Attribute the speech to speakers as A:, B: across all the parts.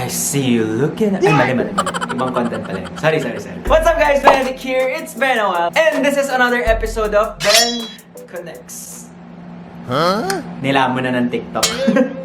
A: I see you looking at... Ay, mali. Ibang content pala yun. Sorry. What's up guys? Benedict here. It's been a while. And this is another episode of Ben Connects. Nilamon na ng TikTok.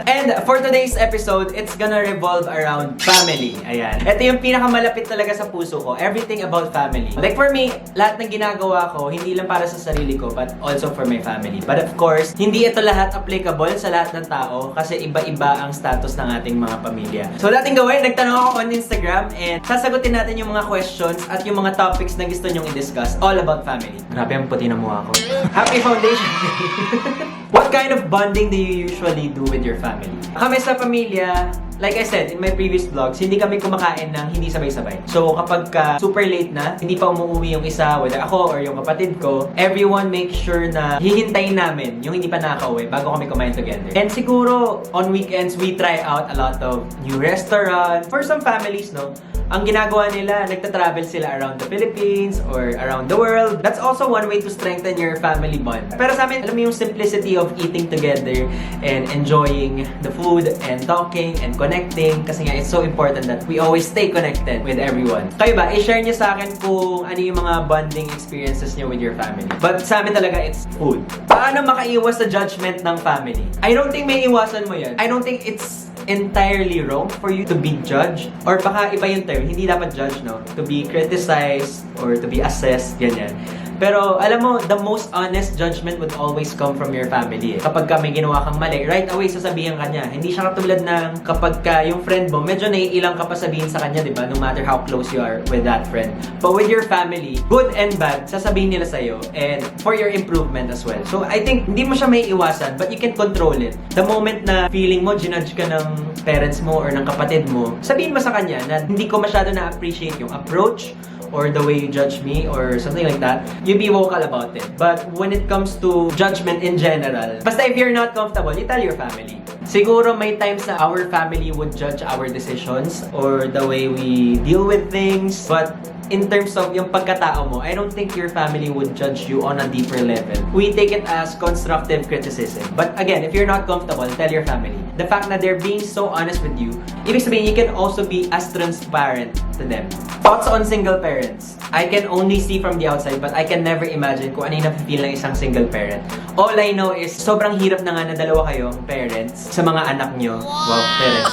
A: And for today's episode, it's gonna revolve around family. Ayan. Ito yung pinakamalapit talaga sa puso ko. Everything about family. Like for me, lahat ng ginagawa ko, hindi lang para sa sarili ko, but also for my family. But of course, hindi ito lahat applicable sa lahat ng tao kasi iba-iba ang status ng ating mga pamilya. So, dating gawin, nagtanong ako on Instagram and sasagutin natin yung mga questions at yung mga topics na gusto nyong i-discuss all about family. Grabe, ang puti na mukha ko. Happy Foundation Day! What kind of bonding do you usually do with your family? Kami sa pamilya, like I said in my previous vlogs, hindi kami kumakain ng hindi sabay-sabay. So kapag super late na, hindi pa umuwi yung isa, whether ako or yung kapatid ko, everyone make sure na hihintayin namin yung hindi pa nakauwi bago kami kumain together. And siguro, on weekends, we try out a lot of new restaurants. For some families, no, ang ginagawa nila, nagta-travel sila around the Philippines or around the world. That's also one way to strengthen your family bond. Pero sa amin, alam mo yung simplicity of eating together and enjoying the food and talking and connecting. Kasi nga, it's so important that we always stay connected with everyone. Kayo ba, i-share niyo sa akin kung ano yung mga bonding experiences niyo with your family. But sa amin talaga, it's food. Paano makaiwas sa judgment ng family? I don't think may iwasan mo yan. I don't think it's entirely wrong for you to be judged, or baka iba yung term, hindi dapat judge, no? To be criticized or to be assessed, ganyan. Pero alam mo, the most honest judgment would always come from your family. Kapag ka may ginawa kang mali, right away sasabihin ka niya. Hindi siya katulad ng kapag ka yung friend mo, medyo naiilang ka pa sabihin sa kanya, di ba? No matter how close you are with that friend. But with your family, good and bad, sasabihin nila sa'yo and for your improvement as well. So I think hindi mo siya may iwasan, but you can control it. The moment na feeling mo, ginudge ka ng parents mo or ng kapatid mo, sabihin mo sa kanya na hindi ko masyado na-appreciate yung approach or the way you judge me or something like that, you be vocal about it. But when it comes to judgment in general, basta if you're not comfortable, you tell your family. Siguro may times na our family would judge our decisions or the way we deal with things, but in terms of yung pagkatao mo, I don't think your family would judge you on a deeper level. We take it as constructive criticism. But again, if you're not comfortable, tell your family. The fact that they're being so honest with you, ibig sabihin, you can also be as transparent to them. Thoughts on single parents? I can only see from the outside, but I can never imagine kung ano yung nafe-feel ng isang single parent. All I know is, sobrang hirap na nga na dalawa kayong parents sa mga anak nyo. Wow, parents.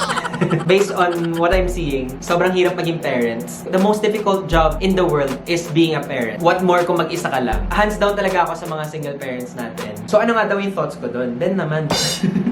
A: Based on what I'm seeing, sobrang hirap maging parents. The most difficult job in the world is being a parent. What more kung mag-isa ka lang? Hands down talaga ako sa mga single parents natin. So ano nga daw yung thoughts ko doon? Ben naman.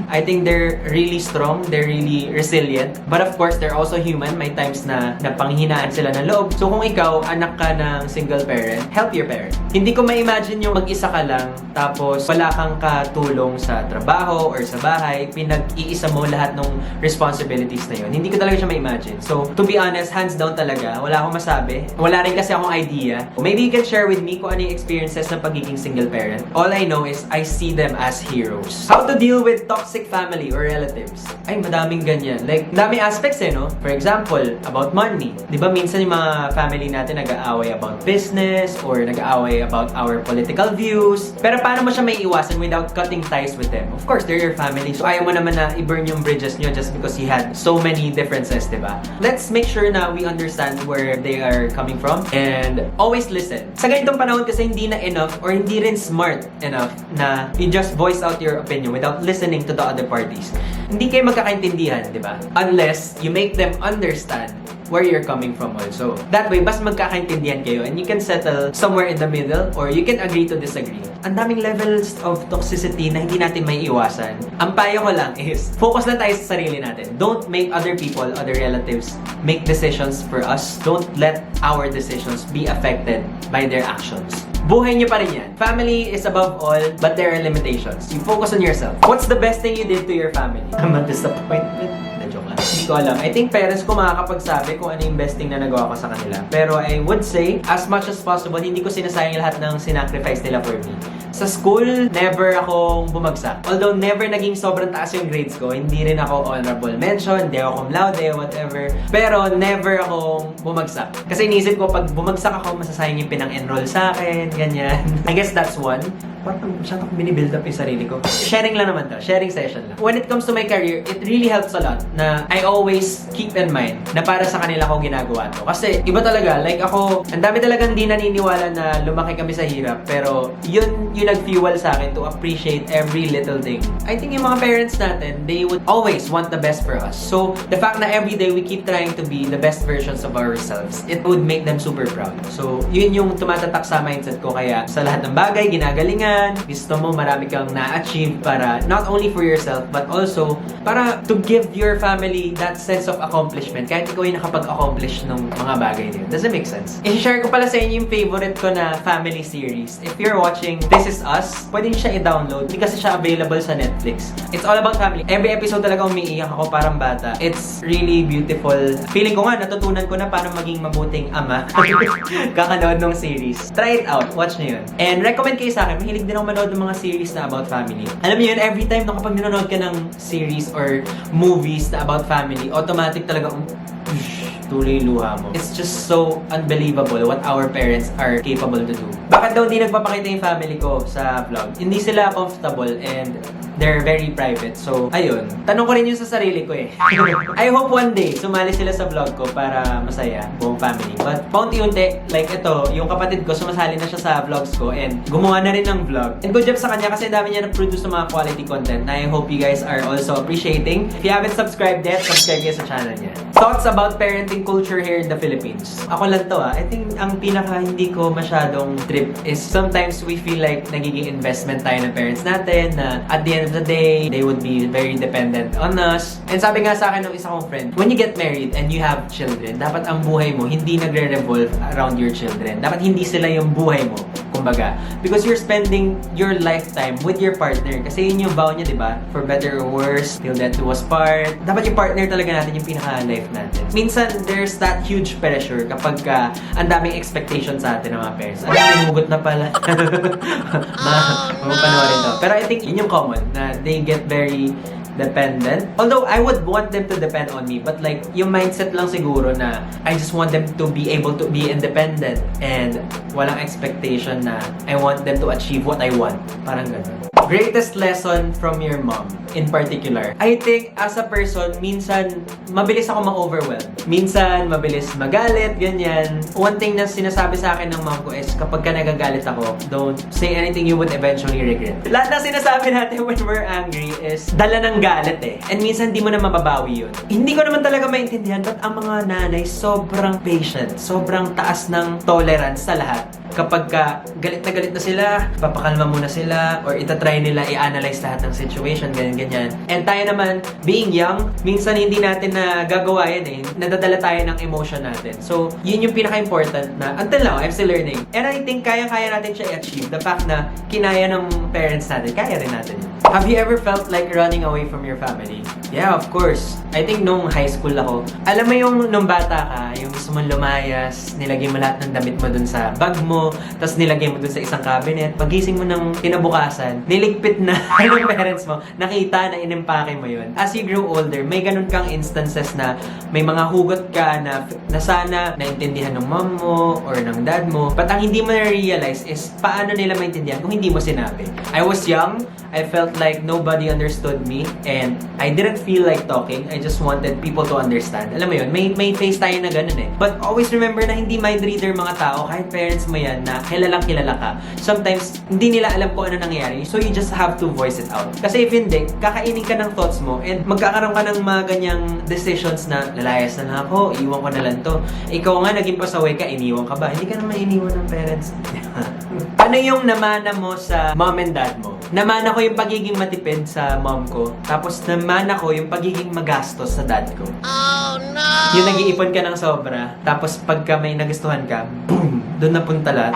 A: I think they're really strong, they're really resilient. But of course, they're also human. May times na napanghinaan sila ng loob. So kung ikaw, anak ka ng single parent, help your parent. Hindi ko ma-imagine yung mag-isa ka lang, tapos wala kang katulong sa trabaho or sa bahay, pinag-iisa mo lahat ng responsibilities na yun. Hindi ko talaga siya ma-imagine. So, to be honest, hands down talaga, wala akong masabi. Wala rin kasi akong idea. Maybe you can share with me kung ano yung experiences ng pagiging single parent. All I know is, I see them as heroes. How to deal with toxic family or relatives? Ay, madaming ganyan. Like, daming aspects no? For example, about money. Di ba minsan yung mga family natin nag-aaway about business or nag-aaway about our political views. Pero paano mo siya may iwasan without cutting ties with them? Of course, they're your family. So ayaw mo naman na i-burn yung bridges nyo just because you had so many differences, di ba? Let's make sure na we understand where they are coming from and always listen. Sa ganitong panahon kasi hindi na enough or hindi rin smart enough na you just voice out your opinion without listening to the other parties. Hindi kayo magkakaintindihan, di ba? Unless you make them understand where you're coming from also. That way, mas magkakaintindihan kayo and you can settle somewhere in the middle or you can agree to disagree. Ang daming levels of toxicity na hindi natin may iwasan. Ang payo ko lang is, focus lang tayo sa sarili natin. Don't make other people, other relatives, make decisions for us. Don't let our decisions be affected by their actions. Buhay niyo pa rin yan. Family is above all, but there are limitations. You focus on yourself. What's the best thing you did to your family? I'm a disappointment. Joke lang. Hindi ko alam. I think parents ko makakapagsabi kung ano yung best thing na nagawa ko sa kanila. Pero I would say, as much as possible, hindi ko sinasayang lahat ng sinacrifice nila for me. Sa school, never akong bumagsak. Although never naging sobrang taas yung grades ko, hindi rin ako honorable mention, hindi ako cum laude, whatever. Pero never akong bumagsak. Kasi iniisip ko, pag bumagsak ako, masasayang yung pinang-enroll sa akin, ganyan. I guess that's one. parang masyadong binibuild up yung sarili ko. Sharing lang naman to. Sharing session lang. When it comes to my career, it really helps a lot na I always keep in mind na para sa kanila ko ginagawa to. Kasi iba talaga. Like ako, ang dami talagang di naniniwala na lumaki kami sa hirap. Pero yun yung nag-fuel sa akin to appreciate every little thing. I think yung mga parents natin, they would always want the best for us. So, the fact na every day we keep trying to be the best versions of ourselves, it would make them super proud. So, yun yung tumatatak sa mindset ko. Kaya sa lahat ng bagay, ginagalingan, gusto mo marami kang na-achieve para not only for yourself, but also para to give your family that sense of accomplishment. Kahit ikaw yung nakapag-accomplish ng mga bagay niyo. Does it make sense? I-share ko pala sa inyo yung favorite ko na family series. If you're watching This Is Us, pwede nyo siya i-download kasi siya available sa Netflix. It's all about family. Every episode talaga umiiyak ako parang bata. It's really beautiful. Feeling ko nga, natutunan ko na paano maging mabuting ama. Kakanood ng series. Try it out. Watch nyo yun. And recommend kayo sa akin, mahilig din ako manood ng mga series na about family. Alam niyo yun, every time na kapag nanonood ka ng series or movies na about family, automatic talaga tuloy luha mo. It's just so unbelievable what our parents are capable to do. Bakit daw di nagpapakita yung family ko sa vlog? Hindi sila comfortable and they're very private. So, ayun. Tanong ko rin yun sa sarili ko eh. I hope one day, sumali sila sa vlog ko para masaya, buong family. But, paunti-unti, like ito, yung kapatid ko, sumasali na siya sa vlogs ko and gumawa na rin ng vlog. And good job sa kanya kasi dami niya na-produce ng mga quality content na I hope you guys are also appreciating. If you haven't subscribed yet, subscribe kayo sa channel niya. Thoughts about parenting culture here in the Philippines. Ako lang to I think ang pinaka hindi ko masyadong trip is sometimes we feel like nagiging investment tayo ng parents natin na at the end of the day, they would be very dependent on us. And sabi nga sa akin ng isa kong friend, when you get married and you have children, dapat ang buhay mo hindi nagre-revolve around your children. Dapat hindi sila yung buhay mo, kumbaga. Because you're spending your lifetime with your partner. Kasi yun yung vow niya, di ba? For better or worse, till death do us part. Dapat yung partner talaga natin yung pinaka-life natin. Minsan, there's that huge pressure kapag ang daming expectations sa atin ng mga parents. Ano, may hugot na pala. Mapanoorin to. Pero I think yun yung common, na they get very dependent. Although, I would want them to depend on me. But like, yung mindset lang siguro na I just want them to be able to be independent and walang expectation na I want them to achieve what I want. Parang ganun. Greatest lesson from your mom in particular. I think as a person, minsan mabilis ako ma-overwhelm. Minsan mabilis magalit, ganyan. One thing na sinasabi sa akin ng mom ko is kapag ka nagagalit ako, don't say anything you would eventually regret. Lahat ng sinasabi natin when we're angry is dala ng galit eh. And minsan di mo na mababawi yun. Hindi ko naman talaga maintindihan ba't ang mga nanay sobrang patient, sobrang taas ng tolerance sa lahat. Kapag ka galit na sila, papakalma muna sila or itatry nila i-analyze lahat ng situation, ganyan. And tayo naman, being young, minsan hindi natin na gagawa yan eh. Nadadala tayo ng emotion natin. So, yun yung pinaka-important na until now, I'm still learning. And I think kaya-kaya natin siya i-achieve. The fact na kinaya ng parents natin, kaya rin natin yun. Have you ever felt like running away from your family? Yeah, of course. I think nung high school ako, alam mo yung nung bata ka, yung gusto mong lumayas, nilagay mo lahat ng damit mo dun sa bag mo, tapos nilagay mo dun sa isang cabinet, pagising mo ng kinabukasan, niligpit na ng parents mo, nakita na inimpake mo yun. As you grow older, may ganun kang instances na may mga hugot ka na sana naintindihan ng mom mo or ng dad mo, but ang hindi mo na-realize is paano nila maintindihan kung hindi mo sinabi. I was young, I felt like nobody understood me and I didn't feel like talking. I just wanted people to understand. Alam mo yun, may face tayo na ganun eh. But always remember na hindi mind reader mga tao, kahit parents mo yan na kilalang kilala ka. Sometimes, hindi nila alam kung ano nangyayari. So you just have to voice it out. Kasi if hindi, kakainin ka ng thoughts mo and magkakaroon ka ng mga ganyang decisions na lalayas na lang ako, iwan ko na lang to. Ikaw nga, naging pasaway ka, iniwan ka ba? Hindi ka naman iniwan ng parents. Ano yung namana mo sa mom and dad mo? Namana ko yung pagiging matipid sa mom ko. Tapos namana ko yung pagiging magastos sa dad ko. Oh no! Yung nag-iipon ka ng sobra. Tapos pagka may nagustuhan ka, boom! Doon napunta lahat.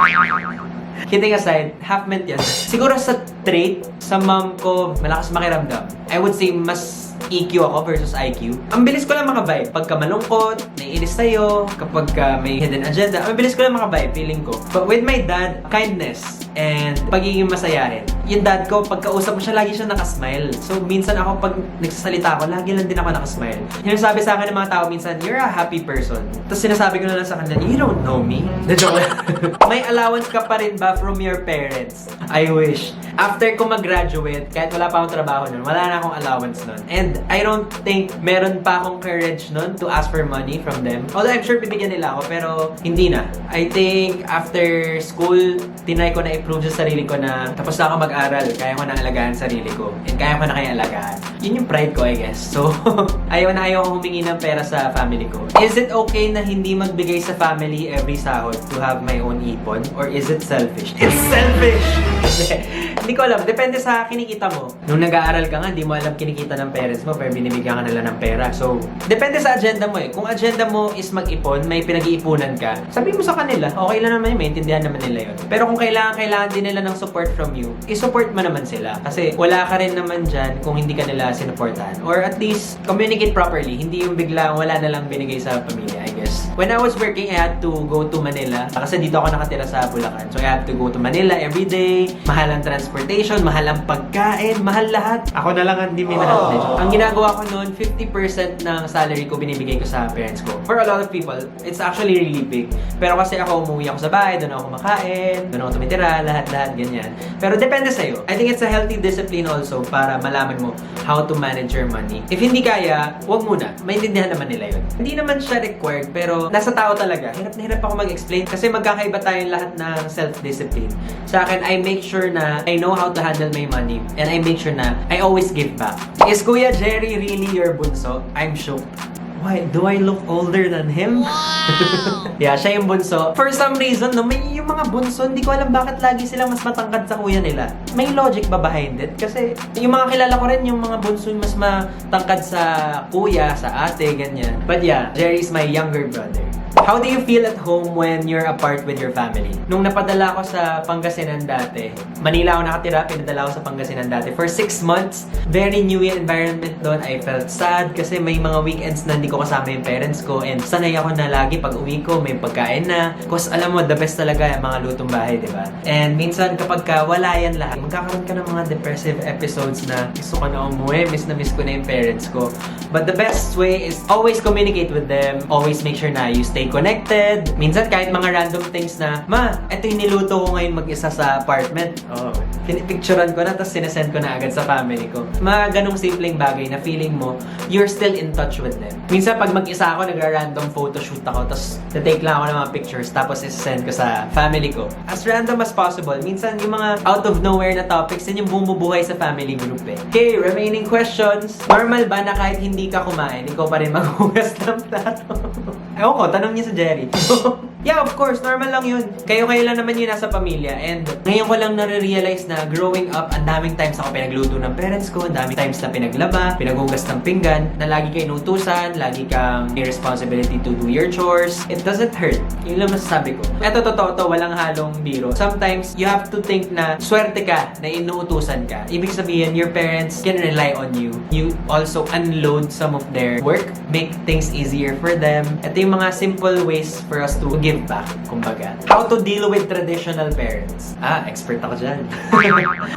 A: Kidding aside, half meant yan. Siguro sa trait, sa mom ko, malakas makiramdam. I would say mas EQ ako versus IQ. Ang bilis ko lang makavibe. Pagka malungkot, naiinis sa'yo, kapag may hidden agenda, ang bilis ko lang makavibe, feeling ko. But with my dad, kindness and pagiging masayahin. yung dad ko, pagkausap mo siya, lagi siya nakasmile. So, minsan ako, pag nagsasalita ako, lagi lang din ako nakasmile. Yung sabi sa akin ng mga tao minsan, you're a happy person. Tapos sinasabi ko na lang sa kanila, you don't know me. Na-joke lang. May allowance ka pa rin ba from your parents? I wish. After ko mag-graduate, kahit wala pa akong trabaho nun, wala na akong allowance nun. And I don't think meron pa akong courage nun to ask for money from them. Although I'm sure bibigyan nila ako, pero hindi na. I think after school, tinry ko na i-prove sa sarili ko na tapos na ako mag-aral, kaya ko na alagaan sarili ko. And kaya ko na kaya alagaan. Yun yung pride ko, I guess. So, ayaw humingi ng pera sa family ko. Is it okay na hindi magbigay sa family every sahod to have my own ipon? Or is it selfish? It's selfish! Hindi ko alam. Depende sa kinikita mo. Nung nag-aaral ka nga, hindi mo alam kinikita ng parents mo, pero binibigyan ka nila ng pera. So, depende sa agenda mo eh. Kung agenda mo is mag-ipon, may pinag-iipunan ka, sabihin mo sa kanila, okay lang naman yun, maintindihan naman nila yun. Pero kung kailangan din nila ng support from you, i-support mo naman sila. Kasi wala ka rin naman dyan kung hindi ka nila sinuportahan. Or at least, communicate properly. Hindi yung biglang wala na lang binigay sa pamilya, I guess. When I was working, I had to go to Manila. Kasi dito ako nakatira sa Bulacan. So, I had to go to Manila every day. Mahal ang transportation, mahal ang pagkain, mahal lahat. Ako na lang hindi minahal. Ang ginagawa ko noon, 50% ng salary ko binibigay ko sa parents ko. For a lot of people, it's actually really big. Pero kasi ako umuwi ako sa bahay, doon ako kumakain, doon ako tumitira, lahat-lahat ganyan. Pero depende sa'yo. I think it's a healthy discipline also para malaman mo how to manage your money. If hindi kaya, wag muna. Maintindihan naman nila yun. Hindi naman siya required, pero nasa tao talaga. Hirap na hirap ako mag-explain kasi magkakaiba tayong lahat ng self-discipline. Sa akin, I make sure na I know how to handle my money and I make sure na I always give back. Is Kuya Jerry really your bunso? I'm shocked. Why? Do I look older than him? Wow! Yeah, siya yung bunso. For some reason, no, may yung mga bunso, hindi ko alam bakit lagi silang mas matangkad sa kuya nila. May logic ba behind it? Kasi yung mga kilala ko rin, yung mga bunso mas matangkad sa kuya, sa ate, ganyan. But yeah, Jerry's my younger brother. How do you feel at home when you're apart with your family? Nung napadala ko sa Pangasinan dati, Manila ako nakatira, pinadala ko sa Pangasinan dati for 6 months. Very new environment doon. I felt sad kasi may mga weekends na hindi ko kasama yung parents ko and sanay ako na lagi pag uwi ko may pagkain na. Kasi alam mo, the best talaga yung mga lutong bahay, di ba? And minsan kapag wala yan lahat, magkakaroon ka ng mga depressive episodes na gusto ko na umuwi, miss ko na yung parents ko. But the best way is always communicate with them. Always make sure na you stay connected. Minsan kahit mga random things na, Ma, ito yung niluto ko ngayon mag-isa sa apartment. Oh, pinipicturean ko na tapos sinesend ko na agad sa family ko. Mga ganong simpleng bagay na feeling mo, you're still in touch with them. Minsan pag mag-isa ako, nagra-random photoshoot ako tapos take lang ako ng mga pictures tapos isend ko sa family ko. As random as possible. Minsan yung mga out of nowhere na topics, yun yung bumubuhay sa family group eh. Okay, remaining questions. Normal ba na kahit hindi ka kumain, ikaw pa rin maghugas ng plato? Ewan ko, tanong niya sa Jerry. Yeah, of course, normal lang yun. Kayo lang naman yun nasa pamilya. And ngayon ko lang nare-realize na growing up, ang daming times ako pinagluto ng parents ko, ang daming times na pinaglaba, pinaghugas ng pinggan, na lagi kayo inutusan, lagi kang may responsibility to do your chores. It doesn't hurt. Yun lang masasabi ko. Eto, totoo to, walang halong biro. Sometimes, you have to think na swerte ka na inuutusan ka. Ibig sabihin, your parents can rely on you. You also unload some of their work, make things easier for them. Ito yung mga simple ways for us to give back, kumbaga. How to deal with traditional parents. Expert ako dyan.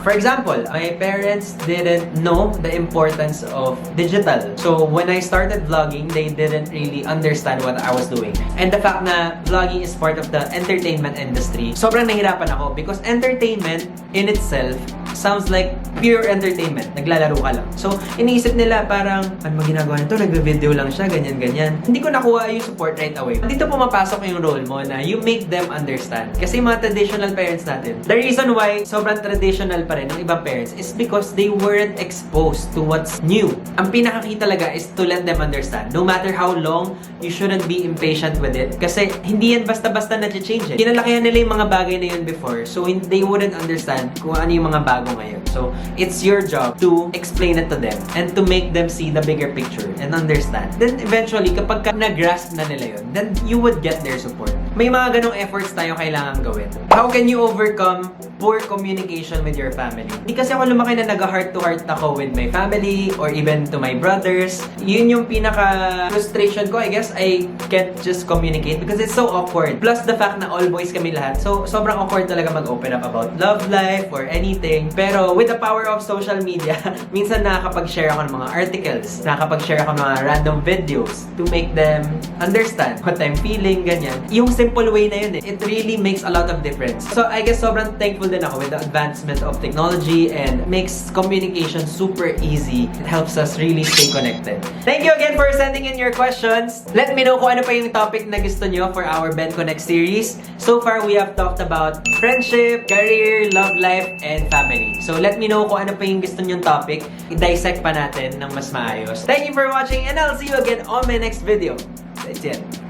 A: For example, my parents didn't know the importance of digital. So, when I started vlogging, they didn't really understand what I was doing. And the fact na vlogging is part of the entertainment industry, sobrang nahirapan ako because entertainment in itself sounds like pure entertainment. Naglalaro ka lang. So, iniisip nila parang, ano mo ginagawa nito? Nagbe-video lang siya, ganyan-ganyan. Hindi ko nakuha yung support right away. Dito pumapasok yung role mo na you make them understand. Kasi mga traditional parents natin, the reason why sobrang traditional pa rin ng ibang parents is because they weren't exposed to what's new. Ang pinakakey talaga is to let them understand. No matter how long, you shouldn't be impatient with it. Kasi hindi yan basta-basta na-change. Kinalakihan nila yung mga bagay na yun before. So, they wouldn't understand kung ano yung mga bago ngayon. So, it's your job to explain it to them and to make them see the bigger picture and understand. Then, eventually, kapag nag-grasp na nila yun, then you would get their support. May mga ganong efforts tayo kailangan gawin. How can you overcome poor communication with your family. Hindi kasi ako lumaki na nag-heart-to-heart ako with my family or even to my brothers. Yun yung pinaka-frustration ko, I guess. I can't just communicate because it's so awkward. Plus the fact na all boys kami lahat. So, sobrang awkward talaga mag-open up about love life or anything. Pero with the power of social media, minsan nakakapag-share ako ng mga articles, nakakapag-share ako ng mga random videos to make them understand what I'm feeling, ganyan. Yung simple way na yun it really makes a lot of difference. So, I guess sobrang thankful din ako with the advancement of technology and makes communication super easy. It helps us really stay connected. Thank you again for sending in your questions. Let me know kung ano pa yung topic na gusto nyo for our Ben Connect series. So far, we have talked about friendship, career, love life, and family. So, let me know kung ano pa yung gusto nyong topic. I-dissect pa natin ng mas maayos. Thank you for watching and I'll see you again on my next video. That's it.